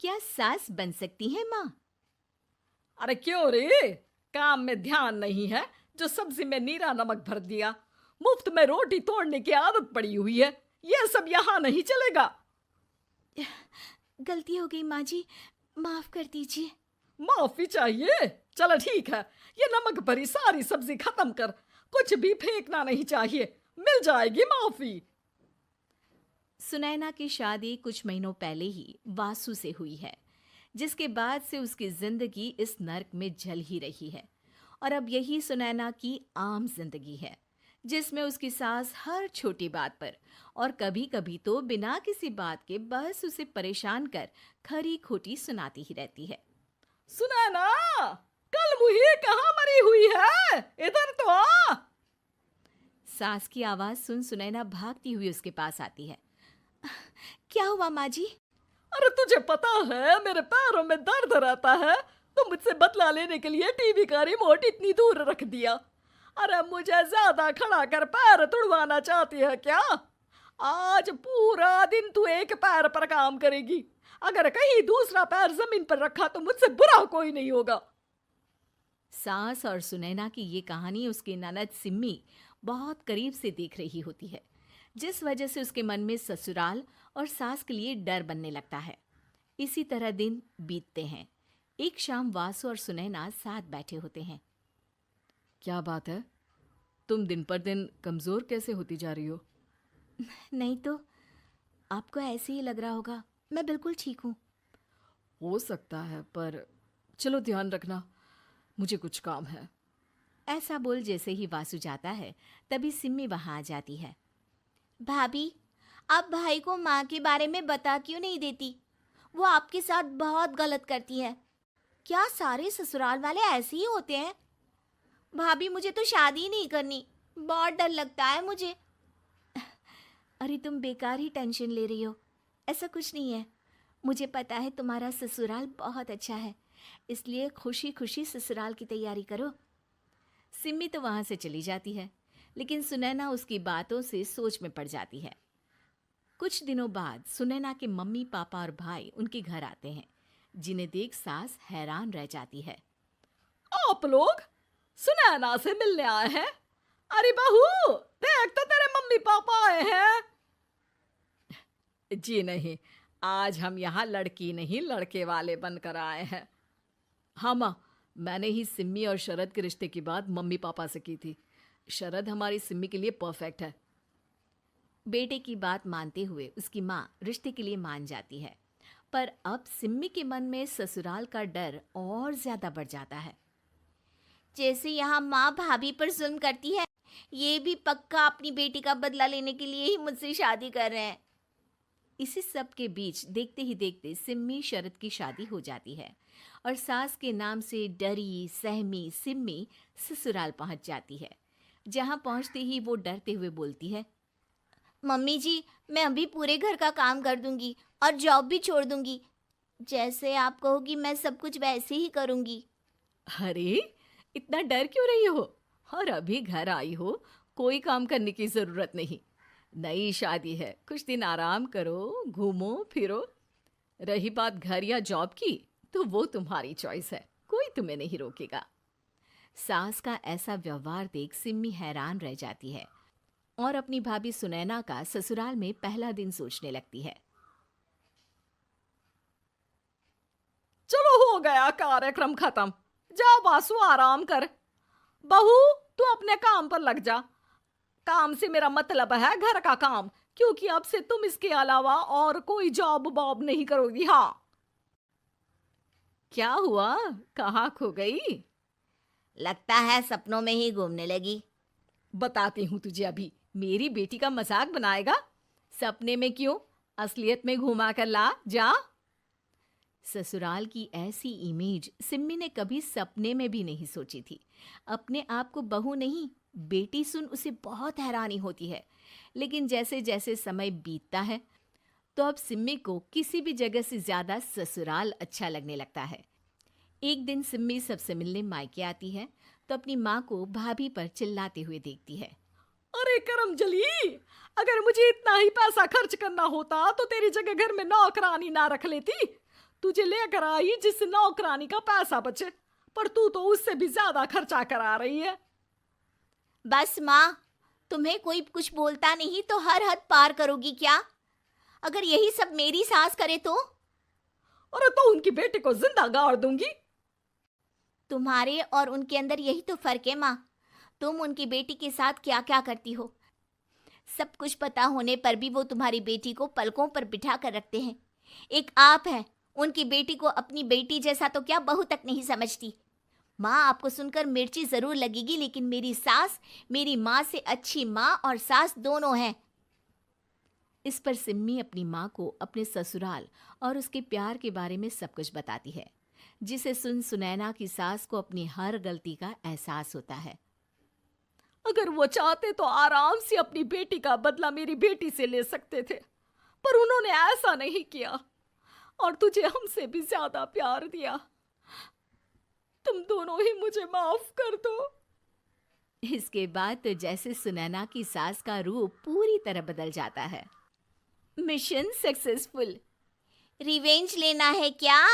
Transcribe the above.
क्या सास बन सकती है माँ? अरे क्यों रे? काम में ध्यान नहीं है जो सब्जी में नीरा नमक भर दिया। मुफ्त में रोटी तोड़ने की आदत पड़ी हुई है। ये सब यहाँ नहीं चलेगा। गलती हो गई माँ जी, माफ कर दीजिए। माफी चाहिए? चलो ठीक है, ये नमक भरी सारी सब्जी खत्म कर। कुछ भी फेंकना नहीं चाहिए, मिल जाएगी माफी। सुनैना की शादी कुछ महीनों पहले ही वासु से हुई है, जिसके बाद से उसकी जिंदगी इस नर्क में जल ही रही है। और अब यही सुनैना की आम जिंदगी है, जिसमें उसकी सास हर छोटी बात पर और कभी कभी तो बिना किसी बात के बस उसे परेशान कर खरी खोटी सुनाती ही रहती है। सुना ना, कल मुही कहाँ मरी हुई है? इधर तो आ। सास की आवाज सुन सुनैना भागती हुई उसके पास आती है। क्या हुआ माँ जी? अरे तुझे पता है मेरे पैरों में दर्द रहता है, तो मुझसे बदला लेने के लिए टीवी का रिमोट इतनी दूर रख दिया। अरे मुझे ज्यादा खड़ा कर पैर तुड़वाना चाहती है क्या? आज पूरा दिन तू एक पैर पर काम करेगी। अगर कहीं दूसरा पैर जमीन पर रखा तो मुझसे बुरा कोई नहीं होगा। सास और सुनैना की ये कहानी उसकी ननद सिम्मी बहुत करीब से देख रही होती है, जिस वजह से उसके मन में ससुराल और सास के लिए डर बनने लगता है। इसी तरह दिन बीतते हैं। एक शाम वासु और सुनैना साथ बैठे होते हैं। क्या बात है? तुम दिन पर दिन कमजोर कैसे होती जा रही हो? नहीं तो, आपको ऐसे ही लग रहा होगा, मैं बिल्कुल ठीक हूँ। हो सकता है, पर चलो ध्यान रखना, मुझे कुछ काम है। ऐसा बोल जैसे ही वासु जाता है, तभी सिम्मी वहां आ जाती है। भाभी, आप भाई को माँ के बारे में बता क्यों नहीं देती? वो आपके साथ बहुत गलत करती है। क्या सारे ससुराल वाले ऐसे ही होते हैं? भाभी, मुझे तो शादी ही नहीं करनी, बहुत डर लगता है मुझे। अरे तुम बेकार ही टेंशन ले रही हो, ऐसा कुछ नहीं है। मुझे पता है तुम्हारा ससुराल बहुत अच्छा है, इसलिए खुशी खुशी ससुराल की तैयारी करो। सिम्मी तो वहां से चली जाती है, लेकिन सुनैना उसकी बातों से सोच में पड़ जाती है। कुछ दिनों बाद सुनैना के मम्मी पापा और भाई उनके घर आते हैं, जिन्हें देख सास हैरान रह जाती है। आप लोग सुनैना से मिलने आए हैं? अरे बहू, देख तो तेरे मम्मी पापा आए हैं। जी नहीं, आज हम यहाँ लड़की नहीं लड़के वाले बनकर आए हैं। हाँ माँ, मैंने ही सिम्मी और शरद के रिश्ते की बात मम्मी पापा से की थी। शरद हमारी सिम्मी के लिए परफेक्ट है। बेटे की बात मानते हुए उसकी माँ रिश्ते के लिए मान जाती है, पर अब सिम्मी के मन में ससुराल का डर और ज्यादा बढ़ जाता है। जैसे यहाँ माँ भाभी पर जुल्म करती है, ये भी पक्का अपनी बेटी का बदला लेने के लिए ही मुझसे शादी कर रहे हैं। इसी सब के बीच देखते ही देखते सिम्मी शरद की शादी हो जाती है और सास के नाम से डरी सहमी सिम्मी ससुराल पहुंच जाती है। जहां पहुंचते ही वो डरते हुए बोलती है, मम्मी जी, मैं अभी पूरे घर का काम कर दूंगी और जॉब भी छोड़ दूंगी। जैसे आप कहोगी मैं सब कुछ वैसे ही करूंगी। अरे, इतना डर क्यों रही हो? और अभी घर आई हो, कोई काम करने की जरूरत नहीं। नई शादी है, कुछ दिन आराम करो, घूमो फिरो। रही बात घर या जॉब की, तो वो तुम्हारी चॉइस है, कोई तुम्हें नहीं रोकेगा। सास का ऐसा व्यवहार देख सिम्मी हैरान रह जाती है और अपनी भाभी सुनैना का ससुराल में पहला दिन सोचने लगती है। चलो हो गया कार्यक्रम खत्म। जा वासु, आराम कर। बहू, तू अपने काम पर लग जा। काम से मेरा मतलब है घर का काम, क्योंकि अब से तुम इसके अलावा और कोई जॉब बॉब नहीं करोगी। हाँ। क्या हुआ? कहाँ खो गई? लगता है सपनों में ही घूमने लगी। बताती हूँ तुझे अभी। मेरी बेटी का मजाक बनाएगा? सपने में क्यों, असलियत में घुमा कर ला। जा। ससुराल की ऐसी इमेज सिम्मी ने कभी सपने में भी नहीं सोची थी। अपने आप को बहू नहीं, बेटी सुन उसे बहुत हैरानी होती है। लेकिन जैसे जैसे समय बीतता है, तो अब सिम्मी को किसी भी जगह से ज्यादा ससुराल अच्छा लगने लगता है। एक दिन सिम्मी सबसे मिलने मायके आती है, तो अपनी माँ को भाभी पर चिल्लाते हुए देखती है। अरे करमजली, अगर मुझे इतना ही पैसा खर्च करना होता तो तेरी जगह घर में नौकरानी ना रख लेती। तुझे लेकर आई जिस नौकरानी का पैसा बचे, पर तू तो उससे भी ज्यादा खर्चा करा रही है। बस माँ, तुम्हें कोई कुछ बोलता नहीं तो हर हद पार करोगी क्या? अगर यही सब मेरी सास करे तो? अरे तो उनकी बेटी को जिंदा गाड़ दूंगी। तुम्हारे और उनके अंदर यही तो फर्क है माँ। तुम उनकी बेटी के साथ क्या क्या करती हो, सब कुछ पता होने पर भी वो तुम्हारी बेटी को पलकों पर बिठा कर रखते हैं। एक आप है, उनकी बेटी को अपनी बेटी जैसा तो क्या बहू तक नहीं समझती। माँ, आपको सुनकर मिर्ची जरूर लगेगी, लेकिन मेरी सास मेरी माँ से अच्छी माँ और सास दोनों हैं। इस पर सिम्मी अपनी माँ को अपने ससुराल और उसके प्यार के बारे में सब कुछ बताती है, जिसे सुन सुनैना की सास को अपनी हर गलती का एहसास होता है। अगर वो चाहते तो आराम से अपनी बेटी का बदला मेरी बेटी से ले सकते थे, पर उन्होंने ऐसा नहीं किया और तुझे हमसे भी ज्यादा प्यार दिया। तुम दोनों ही मुझे माफ कर दो। इसके बाद तो जैसे सुनैना की सास का रूप पूरी तरह बदल जाता है। Mission successful. रिवेंज लेना है क्या?